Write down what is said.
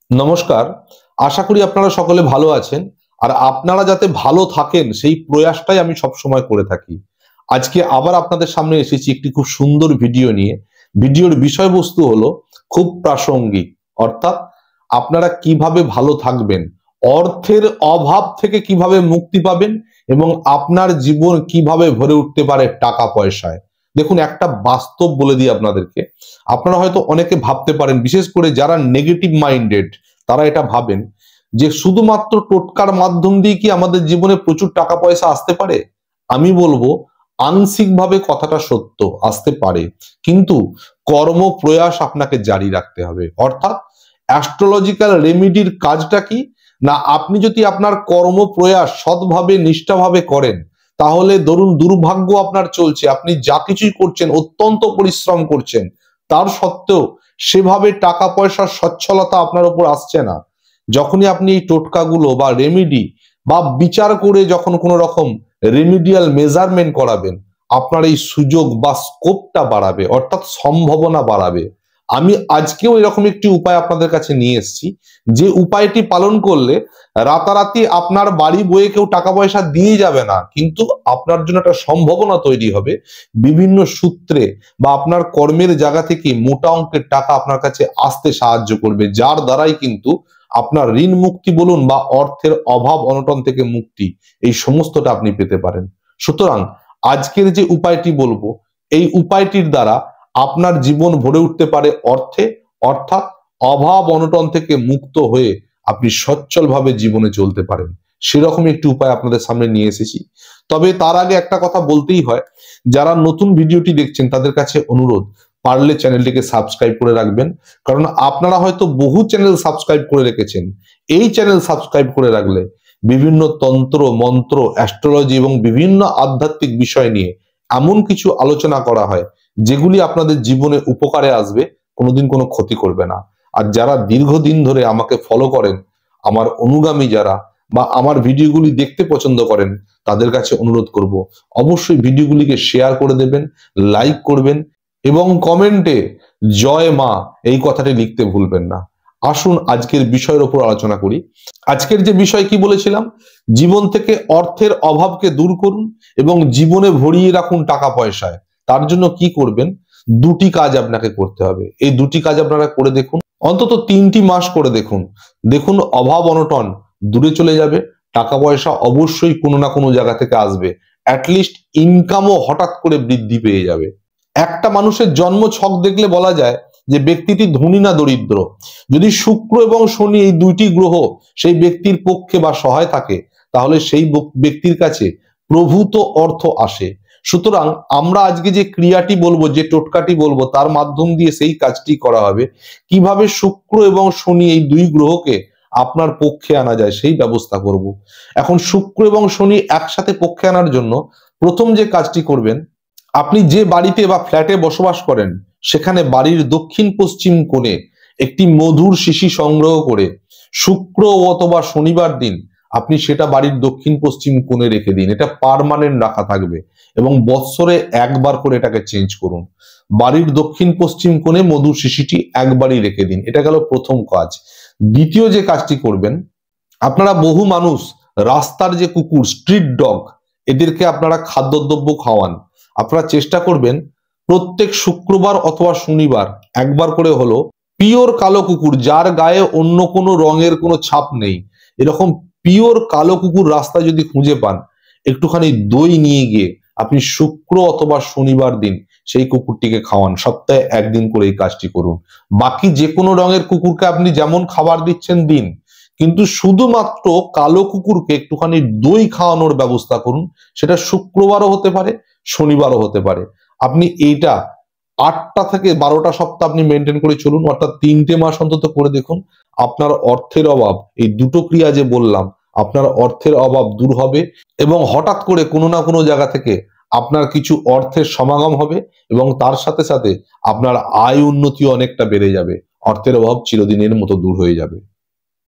নমস্কার। আশা করি আপনারা সকলে ভালো আছেন। আর আপনারা যাতে ভালো থাকেন সেই প্রয়াসটাই আমি সবসময় করে থাকি। আজকে আবার আপনাদের সামনে এসেছি একটি খুব সুন্দর ভিডিও নিয়ে। ভিডিওর বিষয়বস্তু হলো খুব প্রাসঙ্গিক, অর্থাৎ আপনারা কিভাবে ভালো থাকবেন, অর্থের অভাব থেকে কিভাবে মুক্তি পাবেন এবং আপনার জীবন কিভাবে ভরে উঠতে পারে টাকা পয়সায়। দেখুন, একটা বাস্তব বলে দিই আপনাদেরকে। আপনারা হয়তো অনেকে ভাবতে পারেন, বিশেষ করে যারা নেগেটিভ মাইন্ডেড তারা এটা ভাবেন যে শুধুমাত্র টোটকার মাধ্যম দিয়ে কি আমাদের জীবনে প্রচুর টাকা পয়সা আসতে পারে। আমি বলবো আংশিকভাবে কথাটা সত্য, আসতে পারে, কিন্তু কর্ম প্রয়াস আপনাকে জারি রাখতে হবে। অর্থাৎ অ্যাস্ট্রোলজিক্যাল রেমিডির কাজটা কি না, আপনি যদি আপনার কর্ম প্রয়াস সৎভাবে নিষ্ঠাভাবে করেন, তাহলে ধরুন দুর্ভাগ্য আপনার চলছে, আপনি যা কিছুই করছেন অত্যন্ত পরিশ্রম করছেন, তার সত্ত্বেও সেভাবে টাকা পয়সার সচ্ছলতা আপনার উপর আসছে না। যখনই আপনি এই টোটকাগুলো বা রেমিডি বা বিচার করে যখন কোনো রকম রেমিডিয়াল মেজারমেন্ট করাবেন, আপনার এই সুযোগ বা স্কোপটা বাড়াবে, অর্থাৎ সম্ভাবনা বাড়াবে। আমি আজকেও এরকম একটি উপায় আপনাদের কাছে নিয়ে এসেছি, যে উপায়টি পালন করলে রাতারাতি আপনার বাড়ি বয়ে কেউ টাকা পয়সা দিয়ে যাবে না, কিন্তু আপনার জন্য একটা সম্ভাবনা তৈরি হবে। বিভিন্ন সূত্রে বা আপনার কর্মের জায়গা থেকে মোটা অঙ্কের টাকা আপনার কাছে আসতে সাহায্য করবে, যার দ্বারাই কিন্তু আপনার ঋণ মুক্তি বলুন বা অর্থের অভাব অনটন থেকে মুক্তি, এই সমস্তটা আপনি পেতে পারেন। সুতরাং আজকের যে উপায়টি বলবো, এই উপায়টির দ্বারা আপনার জীবন ভরে উঠতে পারে অর্থে, অর্থাৎ অভাব অনটন থেকে মুক্ত হয়ে আপনি সচ্ছলভাবে জীবনে চলতে পারেন। সেরকম একটি উপায় আপনাদের সামনে নিয়ে এসেছি। তবে তার আগে একটা কথা বলতেই হয়, যারা নতুন ভিডিওটি দেখছেন তাদের কাছে অনুরোধ, পারলে চ্যানেলটিকে সাবস্ক্রাইব করে রাখবেন। কারণ আপনারা হয়তো বহু চ্যানেল সাবস্ক্রাইব করে রেখেছেন, এই চ্যানেল সাবস্ক্রাইব করে রাখলে বিভিন্ন তন্ত্র মন্ত্র, অ্যাস্ট্রোলজি এবং বিভিন্ন আধ্যাত্মিক বিষয় নিয়ে এমন কিছু আলোচনা করা হয় যেগুলি আপনাদের জীবনে উপকারে আসবে, কোনোদিন কোনো ক্ষতি করবে না। আর যারা দীর্ঘদিন ধরে আমাকে ফলো করেন, আমার অনুগামী যারা বা আমার ভিডিওগুলি দেখতে পছন্দ করেন, তাদের কাছে অনুরোধ করব অবশ্যই ভিডিওগুলিকে শেয়ার করে দেবেন, লাইক করবেন এবং কমেন্টে জয় মা এই কথাটি লিখতে ভুলবেন না। আসুন আজকের বিষয়ের উপর আলোচনা করি। আজকের যে বিষয় কি বলেছিলাম, জীবন থেকে অর্থের অভাবকে দূর করুন এবং জীবনে ভরিয়ে রাখুন টাকা পয়সায়। তার জন্য কি করবেন, দুটি কাজ আপনাকে করতে হবে। এই দুটি কাজ আপনারা করে দেখুন, অন্তত 3টি মাস করে দেখুন। দেখুন অভাব অনটন দূরে চলে যাবে, টাকা পয়সা অবশ্যই কোনো না কোনো জায়গা থেকে আসবে, অ্যাটলিস্ট ইনকামও হঠাৎ করে বৃদ্ধি পেয়ে যাবে। একটা মানুষের জন্ম ছক দেখলে বলা যায় যে ব্যক্তিটি ধনী না দরিদ্র। যদি শুক্র এবং শনি এই দুইটি গ্রহ সেই ব্যক্তির পক্ষে বা সহায় থাকে, তাহলে সেই ব্যক্তির কাছে প্রভূত অর্থ আসে। সুতরাং আমরা আজকে যে ক্রিয়াটি বলবো, যে টোটকাটি বলবো, তার মাধ্যম দিয়ে সেই কাজটি করা হবে। কিভাবে শুক্র এবং শনি এই দুই গ্রহকে আপনার পক্ষে আনা যায় সেই ব্যবস্থা করব। এখন শুক্র এবং শনি একসাথে পক্ষে আনার জন্য প্রথম যে কাজটি করবেন, আপনি যে বাড়িতে বা ফ্ল্যাটে বসবাস করেন, সেখানে বাড়ির দক্ষিণ পশ্চিম কোণে একটি মধুর শিশি সংগ্রহ করে শুক্র অথবা শনিবার দিন আপনি সেটা বাড়ির দক্ষিণ পশ্চিম কোণে রেখে দিন। এটা পার্মানেন্ট রাখা থাকবে এবং বৎসরে একবার করে এটাকে চেঞ্জ করুন। বাড়ির দক্ষিণ পশ্চিম কোণে মধুর শিশিটি একবারই রেখে দিন। এটা গেল প্রথম কাজ। দ্বিতীয় যে কাজটি করবেন, আপনারা বহু মানুষ রাস্তার যে কুকুর, স্ট্রিট ডগ, এদেরকে আপনারা খাদ্যদ্রব্য খাওয়ান। আপনারা চেষ্টা করবেন প্রত্যেক শুক্রবার অথবা শনিবার একবার করে হলো পিওর কালো কুকুর, যার গায়ে অন্য কোনো রঙের কোনো ছাপ নেই, এরকম পিওর কালো কুকুর রাস্তায় যদি খুঁজে পান, একটুখানি দই নিয়ে গিয়ে আপনি শুক্র অথবা শনিবার দিন সেই কুকুরটিকে খাওয়ান। সপ্তাহে একদিন করে এই কাজটি করুন। বাকি যে কোনো রঙের কুকুরকে আপনি যেমন খাবার দিচ্ছেন দিন, কিন্তু শুধুমাত্র কালো কুকুরকে একটুখানি দই খাওয়ানোর ব্যবস্থা করুন। সেটা শুক্রবারও হতে পারে, শনিবারও হতে পারে। আপনি এইটা 8টা থেকে 12টা সপ্তাহ আপনি মেনটেন করে চলুন, অর্থাৎ 3টে মাস অন্তত করে দেখুন। আপনার অর্থের অভাব, এই দুটো ক্রিয়া যে বললাম, আপনার অর্থের অভাব দূর হবে এবং হঠাৎ করে কোনো না কোনো জায়গা থেকে আপনার কিছু অর্থের সমাগম হবে এবং তার সাথে সাথে আপনার আয় উন্নতি অনেকটা বেড়ে যাবে। অর্থের অভাব চিরদিনের মতো দূর হয়ে যাবে।